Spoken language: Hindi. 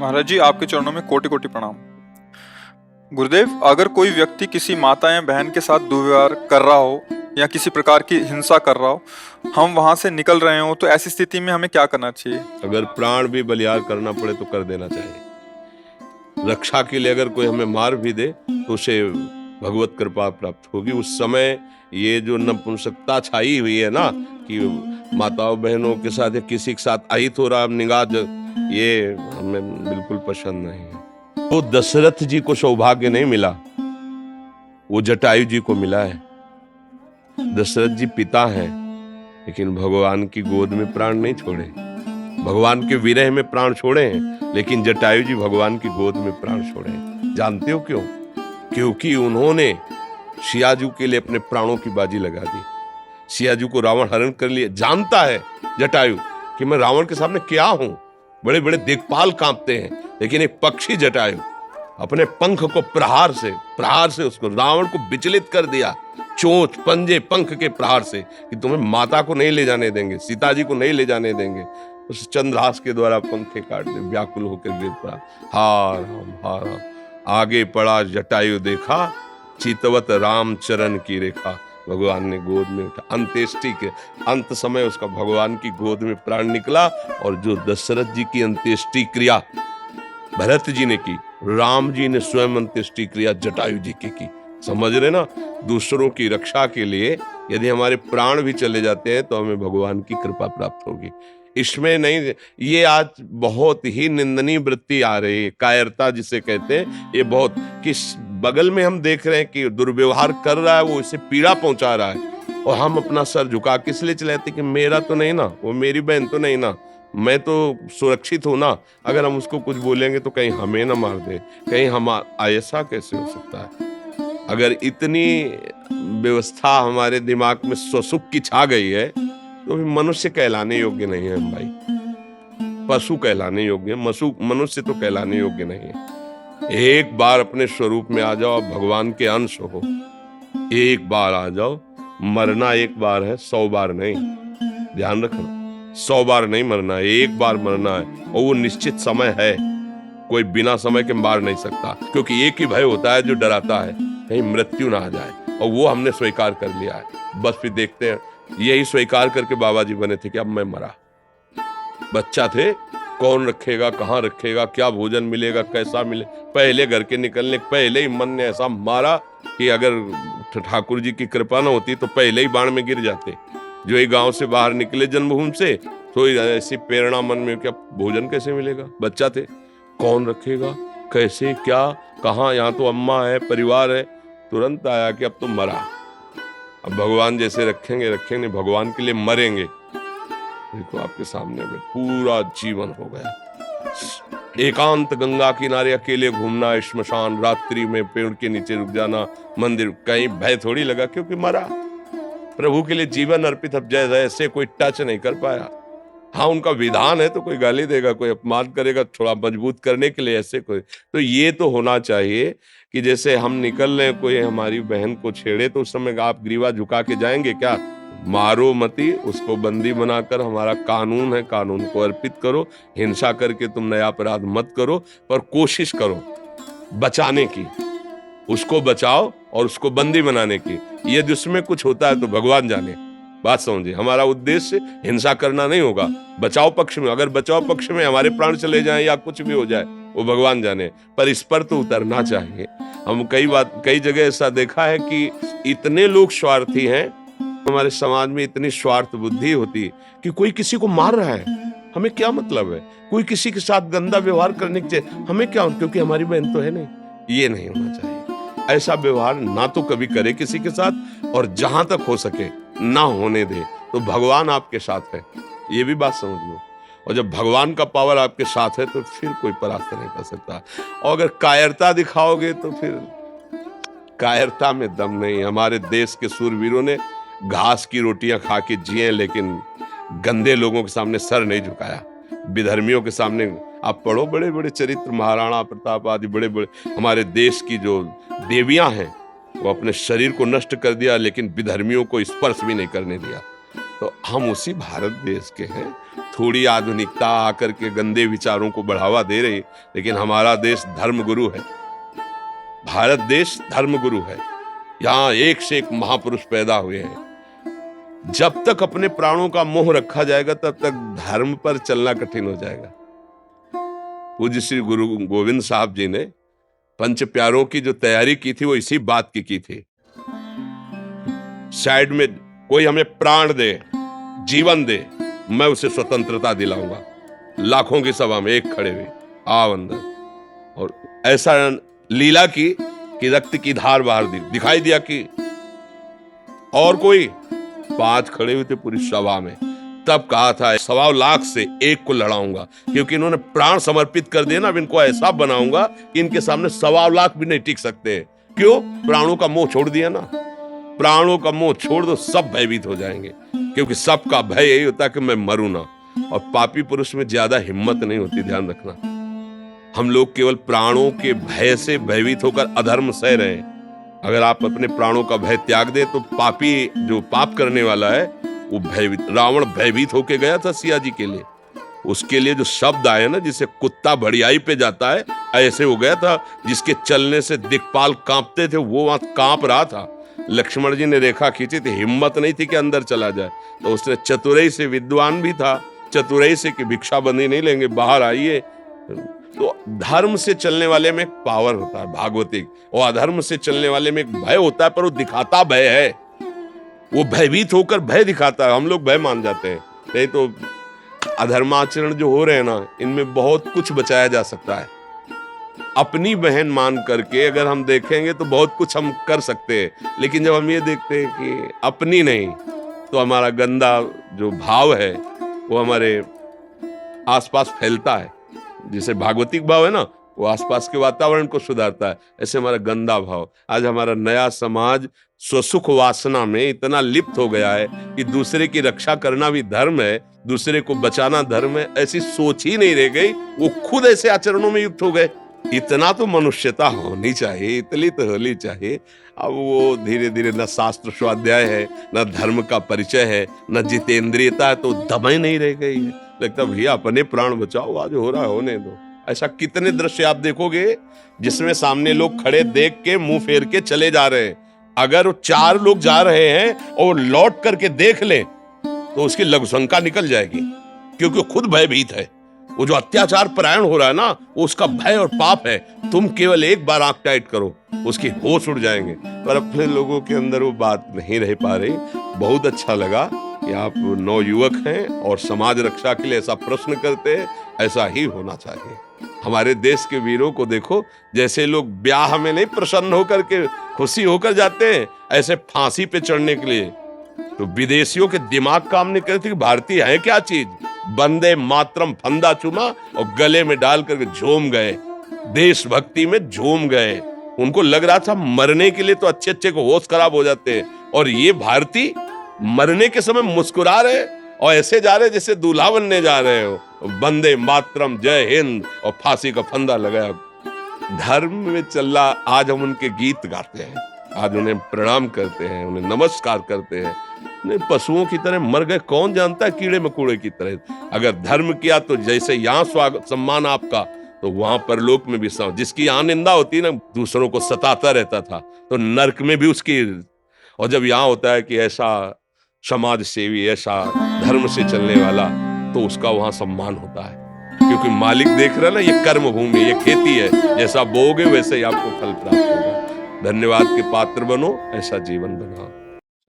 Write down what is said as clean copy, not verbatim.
महाराज जी, आपके चरणों में कोटि कोटि प्रणाम। गुरुदेव, अगर कोई व्यक्ति किसी माता या बहन के साथ दुर्व्यवहार कर रहा हो या किसी प्रकार की हिंसा कर रहा हो, हम वहां से निकल रहे हो, तो ऐसी स्थिति में हमें क्या करना चाहिए? अगर प्राण भी बलियार करना पड़े तो कर देना चाहिए। रक्षा के लिए अगर कोई हमें मार भी दे तो उसे भगवत कृपा प्राप्त होगी। उस समय ये जो नपुंसकता छाई हुई है ना, कि माताओं बहनों के साथ या किसी के साथ अहित हो रहा निगाह, ये हमें बिल्कुल पसंद नहीं है। तो दशरथ जी को सौभाग्य नहीं मिला, वो जटायु जी को मिला है। दशरथ जी पिता हैं, लेकिन भगवान की गोद में प्राण नहीं छोड़े। भगवान के विरह में प्राण छोड़े हैं, लेकिन जटायु जी भगवान की गोद में प्राण छोड़े हैं। जानते हो क्यों? क्योंकि उन्होंने सियाजू के लिए अपने प्राणों की बाजी लगा दी। सियाजू को रावण हरण कर लिए। जानता है जटायु कि मैं रावण के सामने क्या हूं, बड़े बड़े दिक्पाल कांपते हैं, लेकिन एक पक्षी जटायु अपने पंख को प्रहार से उसको रावण को विचलित कर दिया। चोंच पंजे पंख के प्रहार से कि तुम्हें माता को नहीं ले जाने देंगे, सीता जी को नहीं ले जाने देंगे। उस चंद्रहास के द्वारा पंखे काट दे, व्याकुल होकर गिर पड़ा। हार हम हार हम। आगे पड़ा जटायु देखा, चितवत राम चरण की रेखा। भगवान ने गोद में उठा। अंत्येष्टि के अंत समय उसका भगवान की गोद में प्राण निकला। और जो दशरथ जी की अंत्येष्टि क्रिया भरत जी ने की, राम जी ने स्वयं अंत्येष्टि क्रिया जटायु जी की। समझ रहे ना? दूसरों की रक्षा के लिए यदि हमारे प्राण भी चले जाते हैं तो हमें भगवान की कृपा प्राप्त होगी। इसमें नहीं, ये आज बहुत ही निंदनीय वृत्ति आ रही है, कायरता जिसे कहते हैं। ये बहुत किस बगल में हम देख रहे हैं कि दुर्व्यवहार कर रहा है, वो इसे पीड़ा पहुंचा रहा है, और हम अपना सर झुका किस लिए चलाते कि मेरा तो नहीं ना, वो मेरी बहन तो नहीं ना, मैं तो सुरक्षित हूं ना। अगर हम उसको कुछ बोलेंगे तो कहीं हमें ना मार दे, कहीं हम ऐसा कैसे हो सकता है? अगर इतनी व्यवस्था हमारे दिमाग में स्वसुख की छा गई है तो मनुष्य कहलाने योग्य नहीं है हम भाई। पशु कहलाने योग्य है, मनुष्य तो कहलाने योग्य नहीं है। एक बार अपने स्वरूप में आ जाओ, भगवान के अंश हो। एक बार आ जाओ। मरना एक बार है, 100 बार नहीं। ध्यान रखना, 100 बार नहीं मरना है, एक बार मरना है, और वो निश्चित समय है। कोई बिना समय के मार नहीं सकता, क्योंकि एक ही भय होता है जो डराता है, कहीं मृत्यु ना आ जाए, और वो हमने स्वीकार कर लिया है। बस फिर देखते हैं। यही स्वीकार करके बाबा जी बने थे कि अब मैं मरा। बच्चा थे, कौन रखेगा, कहाँ रखेगा, क्या भोजन मिलेगा, कैसा मिले। पहले घर के निकलने पहले ही मन ने ऐसा मारा कि अगर ठाकुर जी की कृपा ना होती तो पहले ही बाण में गिर जाते। जो ये गांव से बाहर निकले जन्मभूमि से, तो ऐसी प्रेरणा मन में, क्या भोजन कैसे मिलेगा। बच्चा थे, कौन रखेगा, कैसे, क्या, कहाँ, यहाँ तो अम्मा है, परिवार है। तुरंत आया कि अब तो मरा। अब भगवान जैसे रखेंगे, भगवान के लिए मरेंगे। देखो आपके सामने में पूरा जीवन हो गया। एकांत गंगा किनारे अकेले घूमना, श्मशान, रात्रि में पेड़ के नीचे रुक जाना, मंदिर, कहीं भय थोड़ी लगा, क्योंकि मरा। प्रभु के लिए जीवन अर्पित। अब जैसे कोई टच नहीं कर पाया। हाँ, उनका विधान है तो कोई गाली देगा, कोई अपमान करेगा, थोड़ा मजबूत करने के लिए ऐसे कोई। तो ये तो होना चाहिए कि जैसे हम निकल रहे, कोई हमारी बहन को छेड़े तो उस समय आप ग्रीवा झुका के जाएंगे क्या? मारो मती, उसको बंदी बनाकर, हमारा कानून है, कानून को अर्पित करो। हिंसा करके तुम नया अपराध मत करो, पर कोशिश करो बचाने की। उसको बचाओ और उसको बंदी बनाने की। यदि उसमें कुछ होता है तो भगवान जाने। बात समझे, हमारा उद्देश्य हिंसा करना नहीं होगा। बचाव पक्ष में, अगर बचाव पक्ष में हमारे प्राण चले जाएं या कुछ भी हो जाए, वो भगवान जाने, पर इस पर तो उतरना चाहिए। हम कई जगह ऐसा देखा है कि इतने लोग स्वार्थी हैं, हमारे समाज में इतनी स्वार्थ बुद्धि होती है कि कोई किसी को मार रहा है, हमें क्या मतलब है? कोई किसी के साथ गंदा व्यवहार करने के चाहिए, हमें क्या, क्योंकि हमारी बहन तो है नहीं। ये नहीं होना चाहिए। ऐसा व्यवहार ना तो कभी करे किसी के साथ, और जहां तक हो सके ना होने दे। तो भगवान आपके साथ है, ये भी बात समझ लो। और जब भगवान का पावर आपके साथ है तो फिर कोई परास्त नहीं कर सकता। और अगर कायरता दिखाओगे तो फिर कायरता में दम नहीं। हमारे देश के सूरवीरों ने घास की रोटियां खा के जिए, लेकिन गंदे लोगों के सामने सर नहीं झुकाया। विधर्मियों के सामने आप पढ़ो, बड़े बड़े चरित्र, महाराणा प्रताप आदि बड़े बड़े हमारे देश की जो देवियां हैं, वो अपने शरीर को नष्ट कर दिया, लेकिन विधर्मियों को स्पर्श भी नहीं करने दिया। तो हम उसी भारत देश के हैं, थोड़ी आधुनिकता आकर के गंदे विचारों को बढ़ावा दे रही, लेकिन हमारा देश धर्मगुरु है। भारत देश धर्मगुरु है। यहाँ एक से एक महापुरुष पैदा हुए हैं। जब तक अपने प्राणों का मोह रखा जाएगा तब तक धर्म पर चलना कठिन हो जाएगा। पूज्य श्री गुरु गोविंद साहब जी ने पंच प्यारों की जो तैयारी की थी वो इसी बात की थी। साइड में कोई हमें प्राण दे, जीवन दे, मैं उसे स्वतंत्रता दिलाऊंगा। लाखों की सभा में एक खड़े हुए, आओ अंदर। और ऐसा लीला की कि रक्त की धार बाहर दिखाई दिया कि और कोई 5 खड़े हुए थे पूरी सभा में। तब कहा था 1.25 लाख से एक को लड़ाऊंगा, क्योंकि इन्होंने प्राण समर्पित कर दिया ना। अब इनको ऐसा बनाऊंगा कि इनके सामने 1.25 लाख भी नहीं टिक सकते। क्यों? प्राणों का मोह छोड़ दिया ना। प्राणों का मोह छोड़ दो, सब भयभीत हो जाएंगे, क्योंकि सबका भय यही होता है कि मैं मरूं ना। और पापी पुरुष में ज्यादा हिम्मत नहीं होती, ध्यान रखना। हम लोग केवल प्राणों के भय से भयभीत होकर अधर्म सह रहे हैं। अगर आप अपने प्राणों का भय त्याग दे तो पापी जो पाप करने वाला है वो भयभीत, रावण भयभीत होके गया था सिया जी के लिए। उसके लिए जो शब्द आए ना, जिसे कुत्ता बढ़ियाई पे जाता है, ऐसे हो गया था। जिसके चलने से दिक्पाल कांपते थे वो वहां कांप रहा था। लक्ष्मण जी ने रेखा खींची थी, हिम्मत नहीं थी कि अंदर चला जाए, तो उसने चतुराई से, विद्वान भी था, चतुराई से कि भिक्षा बंदी नहीं लेंगे, बाहर आइए। तो धर्म से चलने वाले में एक पावर होता है भागवतिक, और अधर्म से चलने वाले में एक भय होता है, पर वो दिखाता भय है। वो भयभीत होकर भय दिखाता है, हम लोग भय मान जाते हैं। नहीं तो अधर्माचरण जो हो रहे हैं ना, इनमें बहुत कुछ बचाया जा सकता है। अपनी बहन मान करके अगर हम देखेंगे तो बहुत कुछ हम कर सकते हैं, लेकिन जब हम ये देखते हैं कि अपनी नहीं, तो हमारा गंदा जो भाव है वो हमारे आसपास फैलता है। जिसे भागवतिक भाव है ना, वो आसपास के वातावरण को सुधारता है। ऐसे हमारा गंदा भाव, आज हमारा नया समाज स्वसुख वासना में इतना लिप्त हो गया है कि दूसरे की रक्षा करना भी धर्म है, दूसरे को बचाना धर्म है, ऐसी सोच ही नहीं रह गई। वो खुद ऐसे आचरणों में युक्त हो गए। इतना तो मनुष्यता होनी चाहिए, इतनी तो होनी चाहिए। अब वो धीरे धीरे न शास्त्र स्वाध्याय है, न धर्म का परिचय है, न जितेंद्रियता है, तो दम ही नहीं रह गई है। लगता भैया अपने प्राण बचाओ, आज हो रहा है होने दो। ऐसा कितने दृश्य आप देखोगे जिसमें सामने लोग खड़े देख के मुंह फेर के चले जा रहे हैं। अगर वो 4 लोग जा रहे हैं और लौट करके देख ले तो उसकी लघुशंका निकल जाएगी, क्योंकि वो खुद भयभीत है। वो जो अत्याचार परायण हो रहा है ना, वो उसका भय और पाप है। तुम केवल एक बार आंख टाइट करो, उसकी होश उड़ जाएंगे। पर अपने लोगों के अंदर वो बात नहीं रह पा रही। बहुत अच्छा लगा कि आप नवयुवक हैं और समाज रक्षा के लिए ऐसा प्रश्न करते हैं। ऐसा ही होना चाहिए। हमारे देश के वीरों को देखो, जैसे लोग ब्याह में नहीं प्रसन्न होकर के खुशी होकर जाते हैं, ऐसे फांसी पे चढ़ने के लिए तो विदेशियों के दिमाग काम नहीं करते कि भारतीय है क्या चीज। वंदे मातरम फंदा चुमा और गले में डाल करके झूम गए, देशभक्ति में झूम गए। उनको लग रहा था मरने के लिए तो अच्छे अच्छे को होश खराब हो जाते हैं, और ये भारतीय मरने के समय मुस्कुरा रहे और ऐसे जा रहे जैसे दूल्हा बनने जा रहे हो। वंदे मातरम, जय हिंद, और फांसी का फंदा लगाया। धर्म में चल रहा, आज हम उनके गीत गाते हैं, आज उन्हें प्रणाम करते हैं, उन्हें नमस्कार करते हैं। नहीं, पशुओं की तरह मर गए, कौन जानता है, कीड़े मकोड़े की तरह। अगर धर्म किया तो जैसे यहाँ स्वागत सम्मान आपका, तो वहां परलोक में भी जिसकी यहाँ निंदा होती ना, दूसरों को सताता रहता था, तो नरक में भी उसकी। और जब यहाँ होता है कि ऐसा समाज सेवी, ऐसा धर्म से चलने वाला, तो उसका वहां सम्मान होता है, क्योंकि मालिक देख रहा है ना, ये कर्म भूमि, ये खेती है, जैसा बोओगे वैसे ही आपको फल प्राप्त होगा। धन्यवाद के पात्र बनो, ऐसा जीवन बनाओ।